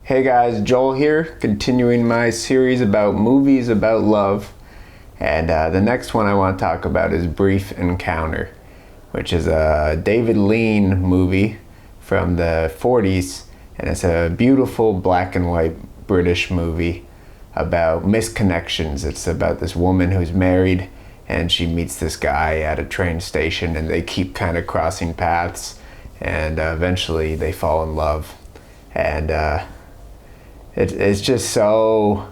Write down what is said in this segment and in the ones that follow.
Hey guys, Joel here, continuing my series about movies about love. And the next one I want to talk about is Brief Encounter, which is a David Lean movie from the 40s. And it's a beautiful black and white British movie about misconnections. It's about this woman who's married and she meets this guy at a train station and they keep kind of crossing paths and eventually they fall in love. And it's just so,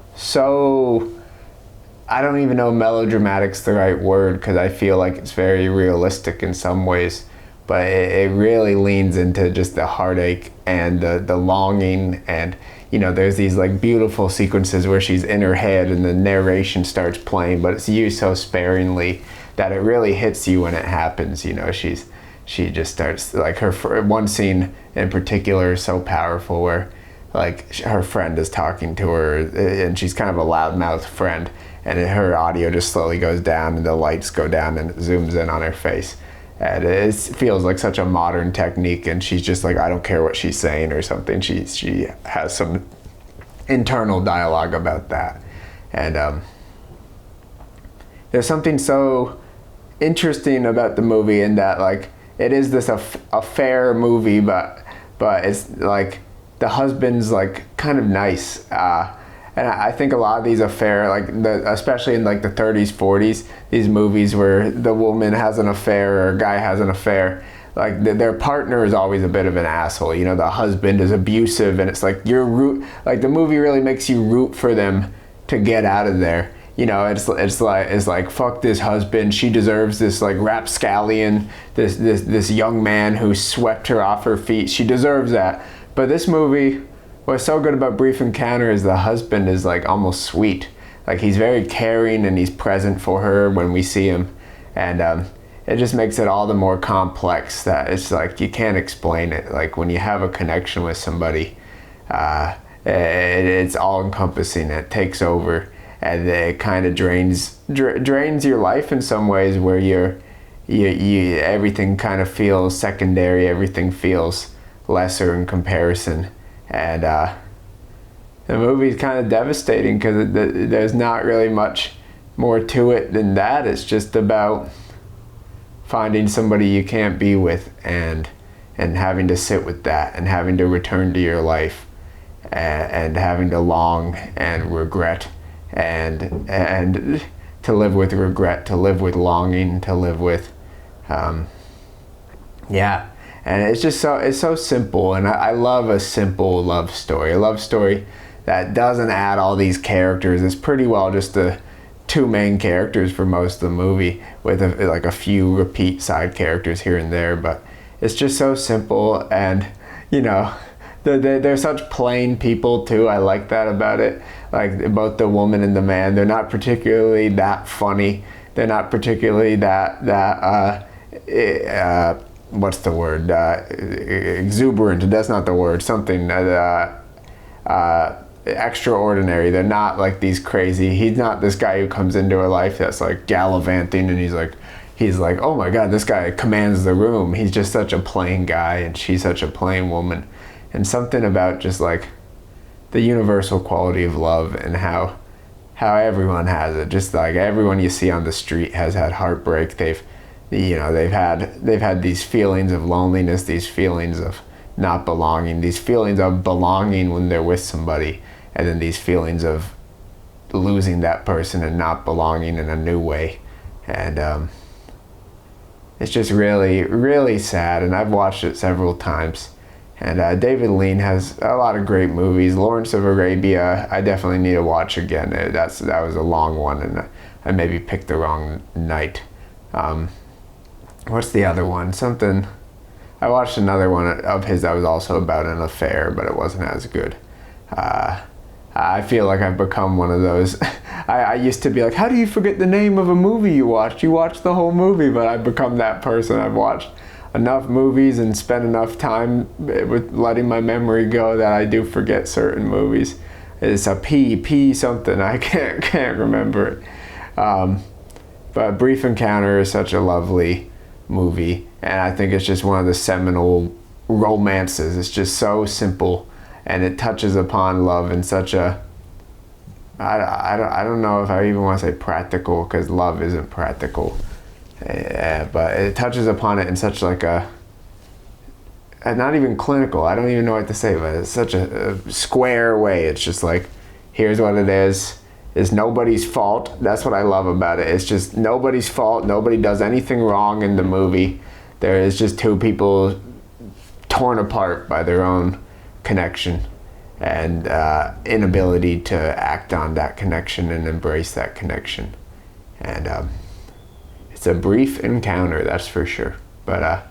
I don't even know melodramatic's the right word because I feel like it's very realistic in some ways, but it really leans into just the heartache and the longing. And you know, there's these like beautiful sequences where she's in her head and the narration starts playing, but it's used so sparingly that it really hits you when it happens. You know, she just starts, like her one scene in particular is so powerful where like her friend is talking to her and she's kind of a loudmouth friend, and her audio just slowly goes down and the lights go down and it zooms in on her face. And it feels like such a modern technique, and she's just like, I don't care what she's saying or something. She has some internal dialogue about that. And there's something so interesting about the movie in that, like, it is this affair movie, but it's like the husband's like kind of nice. And I think a lot of these affair, like especially in like the 30s, 40s, these movies where the woman has an affair or a guy has an affair, like their partner is always a bit of an asshole. You know, the husband is abusive, and it's like like the movie really makes you root for them to get out of there. You know, it's like fuck this husband. She deserves this like rapscallion, this young man who swept her off her feet. She deserves that. But this movie, what's so good about Brief Encounter is the husband is like almost sweet. Like he's very caring and he's present for her when we see him. And it just makes it all the more complex that it's like you can't explain it. Like when you have a connection with somebody, it's all encompassing. It takes over and it kind of drains your life in some ways where you everything kind of feels secondary. Everything feels lesser in comparison. And the movie's kind of devastating because there's not really much more to it than that. It's just about finding somebody you can't be with and having to sit with that and having to return to your life and having to long and regret and to live with regret, to live with longing, to live with and it's just it's so simple. And I love a simple love story. A love story that doesn't add all these characters. It's pretty well just the two main characters for most of the movie with like a few repeat side characters here and there. But it's just so simple, and you know, they're such plain people too. I like that about it. Like both the woman and the man, they're not particularly that funny. They're not particularly that what's the word? Exuberant. That's not the word. Something extraordinary. They're not like these crazy. He's not this guy who comes into her life that's like gallivanting and he's like, oh my God, this guy commands the room. He's just such a plain guy and she's such a plain woman. And something about just like the universal quality of love and how everyone has it. Just like everyone you see on the street has had heartbreak. They've had these feelings of loneliness, these feelings of not belonging, these feelings of belonging when they're with somebody, and then these feelings of losing that person and not belonging in a new way. And it's just really, really sad, and I've watched it several times. And David Lean has a lot of great movies. Lawrence of Arabia, I definitely need to watch again. That was a long one, and I maybe picked the wrong night. What's the other one? I watched another one of his that was also about an affair, but it wasn't as good. I feel like I've become one of those. I used to be like, how do you forget the name of a movie you watched? You watched the whole movie, but I've become that person. I've watched enough movies and spent enough time with letting my memory go that I do forget certain movies. It's a P something. I can't remember it. But Brief Encounter is such a lovely movie, and I think it's just one of the seminal romances. It's just so simple and it touches upon love in such a, I don't know if I even want to say practical, because love isn't practical, but it touches upon it in such like a not even clinical, I don't even know what to say, but it's such a square way. It's just like, here's what it is. It's nobody's fault. That's what I love about it. It's just nobody's fault. Nobody does anything wrong in the movie. There is just two people torn apart by their own connection and inability to act on that connection and embrace that connection. And it's a brief encounter, that's for sure. But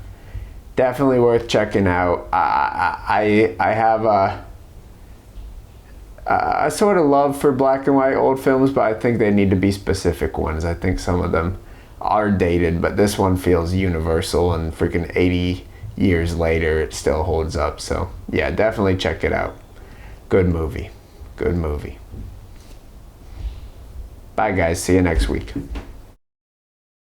definitely worth checking out. I have a sort of love for black and white old films, but I think they need to be specific ones. I think some of them are dated, but this one feels universal, and freaking 80 years later it still holds up. So yeah, definitely check it out. Good movie. Good movie. Bye guys, see you next week.